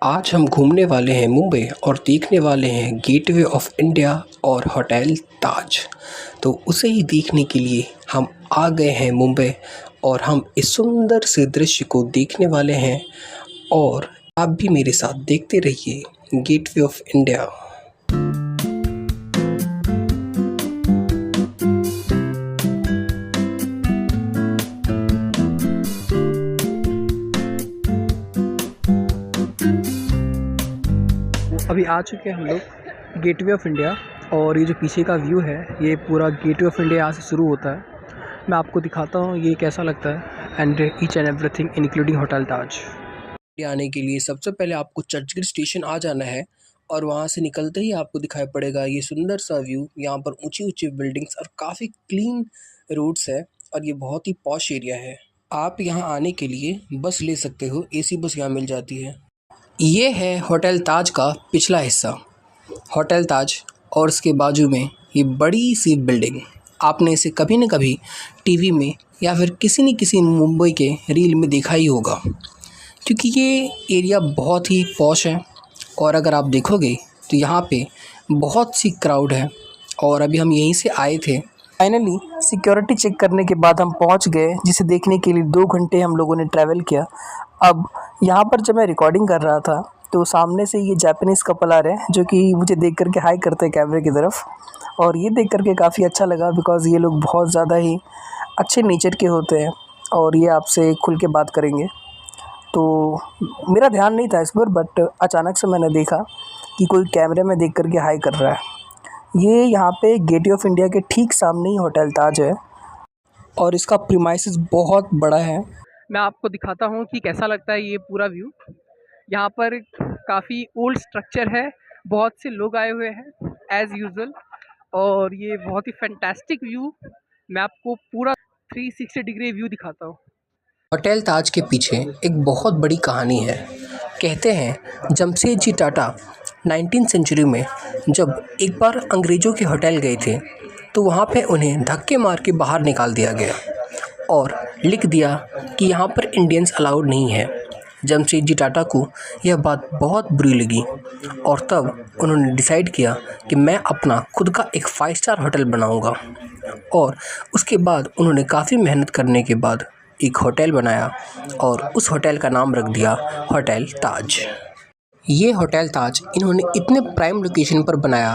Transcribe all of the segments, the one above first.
आज हम घूमने वाले हैं मुंबई और देखने वाले हैं गेटवे ऑफ इंडिया और होटल ताज। तो उसे ही देखने के लिए हम आ गए हैं मुंबई और हम इस सुंदर से दृश्य को देखने वाले हैं। और आप भी मेरे साथ देखते रहिए गेटवे ऑफ इंडिया। अभी आ चुके हैं हम लोग गेटवे ऑफ इंडिया। और ये जो पीछे का व्यू है, ये पूरा गेटवे ऑफ इंडिया यहाँ से शुरू होता है। मैं आपको दिखाता हूँ ये कैसा लगता है, and each and everything including hotel Taj. आने के लिए सबसे पहले आपको चर्चगेट स्टेशन आ जाना है और वहाँ से निकलते ही आपको दिखाई पड़ेगा ये सुंदर सा व्यू। यहाँ पर ऊंची ऊंची बिल्डिंग्स और काफ़ी क्लीन रोड्स है और ये बहुत ही पॉश एरिया है। आप यहाँ आने के लिए बस ले सकते हो, एसी बस यहाँ मिल जाती है। ये है होटल ताज का पिछला हिस्सा, होटल ताज, और इसके बाजू में ये बड़ी सी बिल्डिंग। आपने इसे कभी न कभी टीवी में या फिर किसी न किसी मुंबई के रील में देखा ही होगा, क्योंकि ये एरिया बहुत ही पॉश है। और अगर आप देखोगे तो यहाँ पे बहुत सी क्राउड है और अभी हम यहीं से आए थे। फाइनली सिक्योरिटी चेक करने के बाद हम पहुँच गए, जिसे देखने के लिए 2 घंटे हम लोगों ने ट्रैवल किया। अब यहाँ पर जब मैं रिकॉर्डिंग कर रहा था तो सामने से ये जापानीज़ कपल आ रहे हैं, जो कि मुझे देख करके हाई करते हैं कैमरे की तरफ। और ये देख करके काफ़ी अच्छा लगा, बिकॉज़ ये लोग बहुत ज़्यादा ही अच्छे नेचर के होते हैं और ये आपसे खुल के बात करेंगे। तो मेरा ध्यान नहीं था इस पर, बट अचानक से मैंने देखा कि कोई कैमरे में देख करके हाई कर रहा है। ये यहाँ पे गेटवे ऑफ इंडिया के ठीक सामने ही होटल ताज है और इसका प्रीमाइसेस बहुत बड़ा है। मैं आपको दिखाता हूँ कि कैसा लगता है ये पूरा व्यू। यहाँ पर काफ़ी ओल्ड स्ट्रक्चर है, बहुत से लोग आए हुए हैं एज़ यूजुअल, और ये बहुत ही फैंटास्टिक व्यू। मैं आपको पूरा 360 डिग्री व्यू दिखाता हूँ। होटल ताज के पीछे एक बहुत बड़ी कहानी है। कहते हैं जमशेदजी टाटा 19वीं सेंचुरी में जब एक बार अंग्रेज़ों के होटल गए थे तो वहाँ पे उन्हें धक्के मार के बाहर निकाल दिया गया और लिख दिया कि यहाँ पर इंडियंस अलाउड नहीं है। जमशेदजी टाटा को यह बात बहुत बुरी लगी और तब उन्होंने डिसाइड किया कि मैं अपना खुद का एक 5 स्टार होटल बनाऊंगा। और उसके बाद उन्होंने काफ़ी मेहनत करने के बाद एक होटल बनाया और उस होटल का नाम रख दिया होटल ताज। ये होटल ताज इन्होंने इतने प्राइम लोकेशन पर बनाया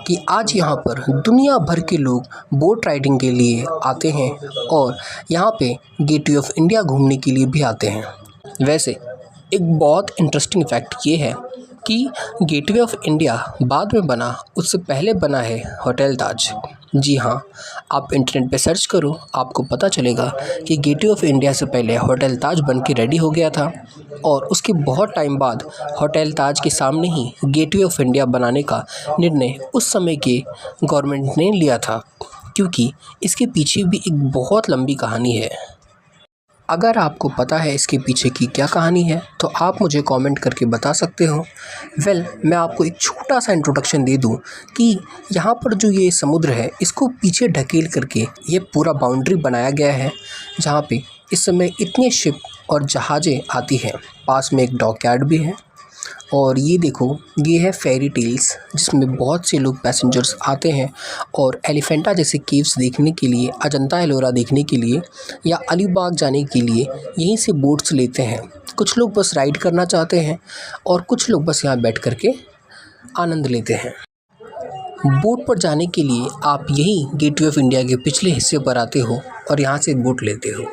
कि आज यहाँ पर दुनिया भर के लोग बोट राइडिंग के लिए आते हैं और यहाँ पे गेटवे ऑफ इंडिया घूमने के लिए भी आते हैं। वैसे एक बहुत इंटरेस्टिंग फैक्ट ये है कि गेटवे ऑफ इंडिया बाद में बना, उससे पहले बना है होटल ताज। जी हाँ, आप इंटरनेट पे सर्च करो, आपको पता चलेगा कि गेटवे ऑफ इंडिया से पहले होटल ताज बन के रेडी हो गया था और उसके बहुत टाइम बाद होटल ताज के सामने ही गेटवे ऑफ इंडिया बनाने का निर्णय उस समय के गवर्नमेंट ने लिया था, क्योंकि इसके पीछे भी एक बहुत लंबी कहानी है। अगर आपको पता है इसके पीछे की क्या कहानी है तो आप मुझे कमेंट करके बता सकते हो। मैं आपको एक छोटा सा इंट्रोडक्शन दे दूं कि यहाँ पर जो ये समुद्र है इसको पीछे ढकेल करके ये पूरा बाउंड्री बनाया गया है, जहाँ पे इस समय इतने शिप और जहाज़ें आती हैं। पास में एक डॉकयार्ड भी है और ये देखो, ये है फेरी टेल्स, जिसमें बहुत से लोग पैसेंजर्स आते हैं और एलिफेंटा जैसे केव्स देखने के लिए, अजंता एलोरा देखने के लिए या अलीबाग जाने के लिए यहीं से बोट्स लेते हैं। कुछ लोग बस राइड करना चाहते हैं और कुछ लोग बस यहाँ बैठ कर के आनंद लेते हैं। बोट पर जाने के लिए आप यही गेटवे ऑफ इंडिया के पिछले हिस्से पर आते हो और यहाँ से बोट लेते हो।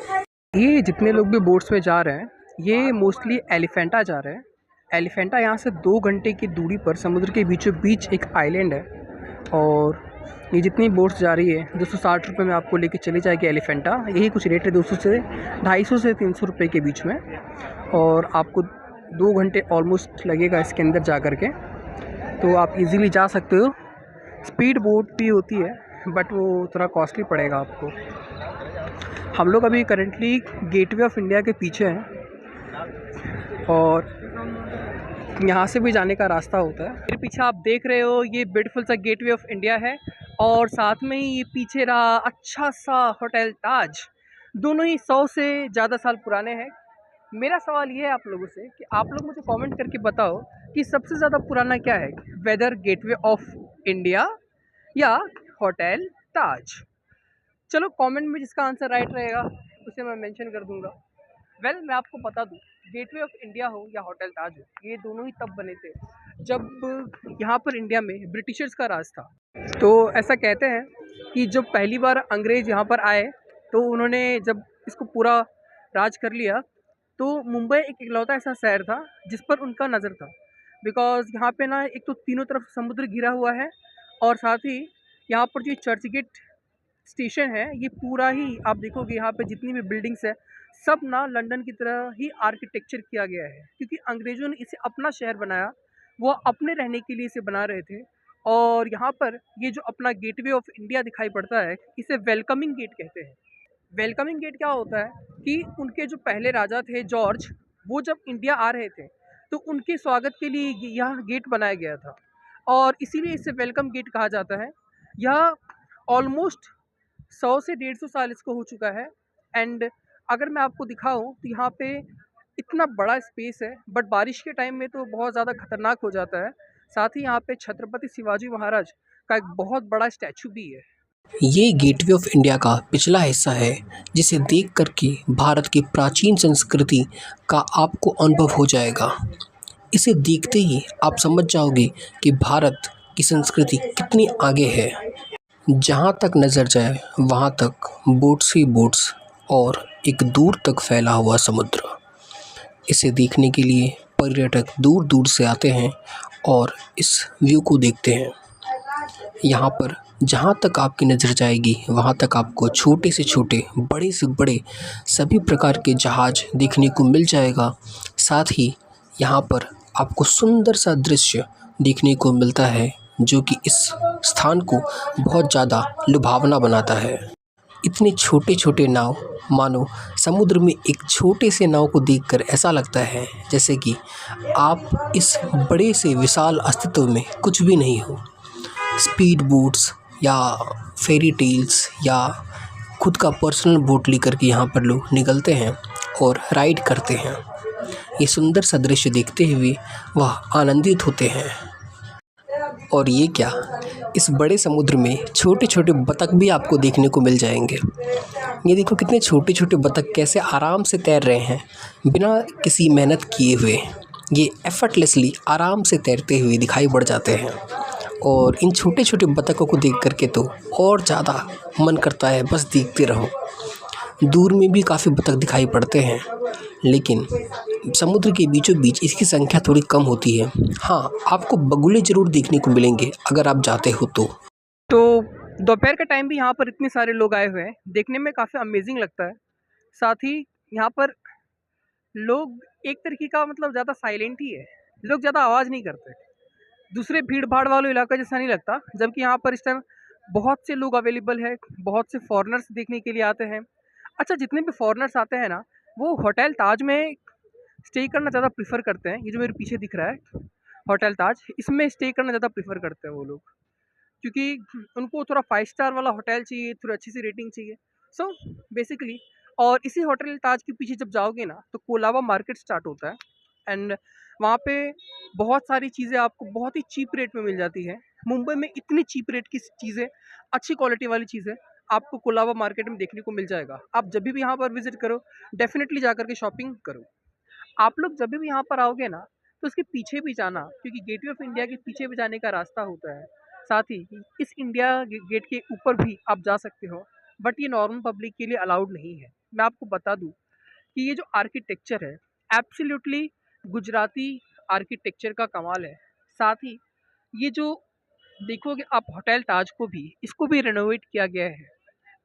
ये जितने लोग भी बोट्स में जा रहे हैं, ये मोस्टली एलिफेंटा जा रहे हैं। एलिफेंटा यहाँ से 2 घंटे की दूरी पर समुद्र के बीचों बीच एक आइलैंड है। और ये जितनी बोट्स जा रही है 260 रुपये में आपको लेके चली जाएगी एलिफेंटा। यही कुछ रेट है, 250 से 300 रुपये के बीच में। और आपको 2 घंटे ऑलमोस्ट लगेगा इसके अंदर जा कर के, तो आप इजीली जा सकते हो। स्पीड बोट भी होती है बट वो थोड़ा कॉस्टली पड़ेगा आपको। हम लोग अभी करेंटली गेटवे ऑफ इंडिया के पीछे हैं और यहाँ से भी जाने का रास्ता होता है। मेरे पीछे आप देख रहे हो ये ब्यूटीफुल सा गेटवे ऑफ इंडिया है और साथ में ही ये पीछे रहा अच्छा सा होटल ताज। दोनों ही 100 से ज़्यादा साल पुराने हैं मेरा सवाल ये है आप लोगों से कि आप लोग मुझे कमेंट करके बताओ कि सबसे ज़्यादा पुराना क्या है, वेदर गेटवे ऑफ इंडिया या होटल ताज। चलो कमेंट में जिसका आंसर राइट रहेगा उसे मैं मेंशन कर दूंगा। मैं आपको बता दूं, गेटवे ऑफ इंडिया हो या होटल ताज हो, ये दोनों ही तब बने थे जब यहाँ पर इंडिया में ब्रिटिशर्स का राज था। तो ऐसा कहते हैं कि जब पहली बार अंग्रेज़ यहाँ पर आए तो उन्होंने जब इसको पूरा राज कर लिया, तो मुंबई एक इकलौता ऐसा शहर था जिस पर उनका नज़र था। बिकॉज़ यहाँ पे ना एक तो तीनों तरफ समुद्र घिरा हुआ है, और साथ ही यहाँ पर जो चर्च गेट स्टेशन है, ये पूरा ही आप देखोगे यहाँ पे जितनी भी बिल्डिंग्स है सब ना लंदन की तरह ही आर्किटेक्चर किया गया है, क्योंकि अंग्रेज़ों ने इसे अपना शहर बनाया, वो अपने रहने के लिए इसे बना रहे थे। और यहाँ पर ये जो अपना गेटवे ऑफ इंडिया दिखाई पड़ता है, इसे वेलकमिंग गेट कहते हैं। वेलकमिंग गेट क्या होता है कि उनके जो पहले राजा थे जॉर्ज, वो जब इंडिया आ रहे थे तो उनके स्वागत के लिए यह गेट बनाया गया था, और इसीलिए इसे वेलकम गेट कहा जाता है। यह ऑलमोस्ट 100 से 150 साल इसको हो चुका है। एंड अगर मैं आपको दिखाऊं तो यहाँ पे इतना बड़ा स्पेस है, बट बारिश के टाइम में तो बहुत ज़्यादा खतरनाक हो जाता है। साथ ही यहाँ पे छत्रपति शिवाजी महाराज का एक बहुत बड़ा स्टैचू भी है। ये गेटवे ऑफ इंडिया का पिछला हिस्सा है, जिसे देख कर के भारत की प्राचीन संस्कृति का आपको अनुभव हो जाएगा। इसे देखते ही आप समझ जाओगे कि भारत की संस्कृति कितनी आगे है। जहाँ तक नज़र जाए वहाँ तक बोट्स ही बोट्स और एक दूर तक फैला हुआ समुद्र। इसे देखने के लिए पर्यटक दूर दूर से आते हैं और इस व्यू को देखते हैं। यहाँ पर जहाँ तक आपकी नज़र जाएगी वहाँ तक आपको छोटे से छोटे, बड़े से बड़े सभी प्रकार के जहाज़ देखने को मिल जाएगा। साथ ही यहाँ पर आपको सुंदर सा दृश्य देखने को मिलता है, जो कि इस स्थान को बहुत ज़्यादा लुभावना बनाता है। इतने छोटे छोटे नाव, मानो समुद्र में एक छोटे से नाव को देखकर ऐसा लगता है जैसे कि आप इस बड़े से विशाल अस्तित्व में कुछ भी नहीं हो। स्पीड बोट्स या फेरी टेल्स या खुद का पर्सनल बोट लेकर के यहाँ पर लोग निकलते हैं और राइड करते हैं। ये सुंदर सा दृश्य देखते हुए वह आनंदित होते हैं। और ये क्या, इस बड़े समुद्र में छोटे छोटे बतख भी आपको देखने को मिल जाएंगे। ये देखो कितने छोटे छोटे बतख कैसे आराम से तैर रहे हैं, बिना किसी मेहनत किए हुए। ये एफर्टलेसली आराम से तैरते हुए दिखाई पड़ जाते हैं। और इन छोटे छोटे बतखों को देख करके तो और ज़्यादा मन करता है बस देखते रहो। दूर में भी काफ़ी बतख दिखाई पड़ते हैं, लेकिन समुद्र के बीचों बीच इसकी संख्या थोड़ी कम होती है। हाँ, आपको बगुले ज़रूर देखने को मिलेंगे अगर आप जाते हो तो। दोपहर का टाइम भी यहाँ पर इतने सारे लोग आए हुए हैं, देखने में काफ़ी अमेजिंग लगता है। साथ ही यहाँ पर लोग एक तरीके का मतलब ज़्यादा साइलेंट ही है, लोग ज़्यादा आवाज़ नहीं करते। दूसरे भीड़ भाड़ वाले इलाका जैसा नहीं लगता, जबकि यहाँ पर इस टाइम बहुत से लोग अवेलेबल है, बहुत से फॉरेनर्स देखने के लिए आते हैं। अच्छा, जितने भी फॉरेनर्स आते हैं ना, वो होटल ताज में स्टे करना ज़्यादा प्रेफर करते हैं। ये जो मेरे पीछे दिख रहा है होटल ताज, इसमें स्टे करना ज़्यादा प्रेफर करते हैं वो लोग, क्योंकि उनको थोड़ा 5 स्टार वाला होटल चाहिए, थोड़ी अच्छी सी रेटिंग चाहिए। सो बेसिकली, और इसी होटल ताज के पीछे जब जाओगे ना तो कोलाबा मार्केट स्टार्ट होता है। एंड वहाँ पे बहुत सारी चीज़ें आपको बहुत ही चीप रेट में मिल जाती है। मुंबई में इतनी चीप रेट की चीज़ें, अच्छी क्वालिटी वाली चीज़ें आपको कोलाबा मार्केट में देखने को मिल जाएगा। आप जब भी यहाँ पर विजिट करो, डेफिनेटली जा करके शॉपिंग करो। आप लोग जब भी यहाँ पर आओगे ना तो उसके पीछे भी जाना, क्योंकि गेटवे ऑफ इंडिया के पीछे भी जाने का रास्ता होता है। साथ ही इस इंडिया गेट के ऊपर भी आप जा सकते हो, बट ये नॉर्मल पब्लिक के लिए अलाउड नहीं है। मैं आपको बता दूँ कि ये जो आर्किटेक्चर है, एब्सोल्युटली गुजराती आर्किटेक्चर का कमाल है। साथ ही ये जो देखोगे आप होटल ताज को भी, इसको भी रेनोवेट किया गया है।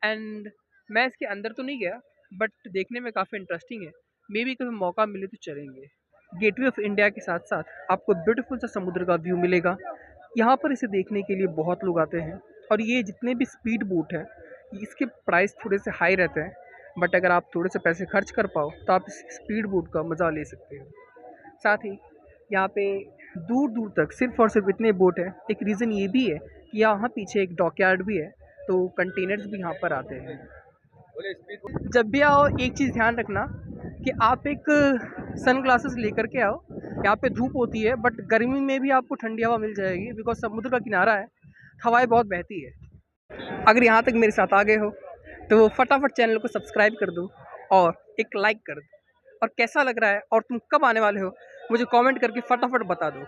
एंड मैं इसके अंदर तो नहीं गया, बट देखने में काफ़ी इंटरेस्टिंग है। मे बी कभी मौका मिले तो चलेंगे। गेटवे ऑफ इंडिया के साथ साथ आपको ब्यूटीफुल सा समुद्र का व्यू मिलेगा। यहाँ पर इसे देखने के लिए बहुत लोग आते हैं, और ये जितने भी स्पीड बोट हैं इसके प्राइस थोड़े से हाई रहते हैं, बट अगर आप थोड़े से पैसे खर्च कर पाओ तो आप इस स्पीड बोट का मज़ा ले सकते हो। साथ ही यहाँ पे दूर दूर तक सिर्फ और सिर्फ इतने बोट हैं। एक रीज़न ये भी है कि यहाँ पीछे एक डॉकयार्ड भी है, तो कंटेनर्स भी यहाँ पर आते हैं। जब भी आओ एक चीज़ ध्यान रखना कि आप एक सन ग्लासेस लेकर के आओ। यहाँ पे धूप होती है बट गर्मी में भी आपको ठंडी हवा मिल जाएगी, बिकॉज समुद्र का किनारा है, हवाएं बहुत बहती है। अगर यहाँ तक मेरे साथ आ गए हो तो फटाफट चैनल को सब्सक्राइब कर दो और एक लाइक कर दो। और कैसा लग रहा है और तुम कब आने वाले हो मुझे कमेंट करके फटाफट बता दो।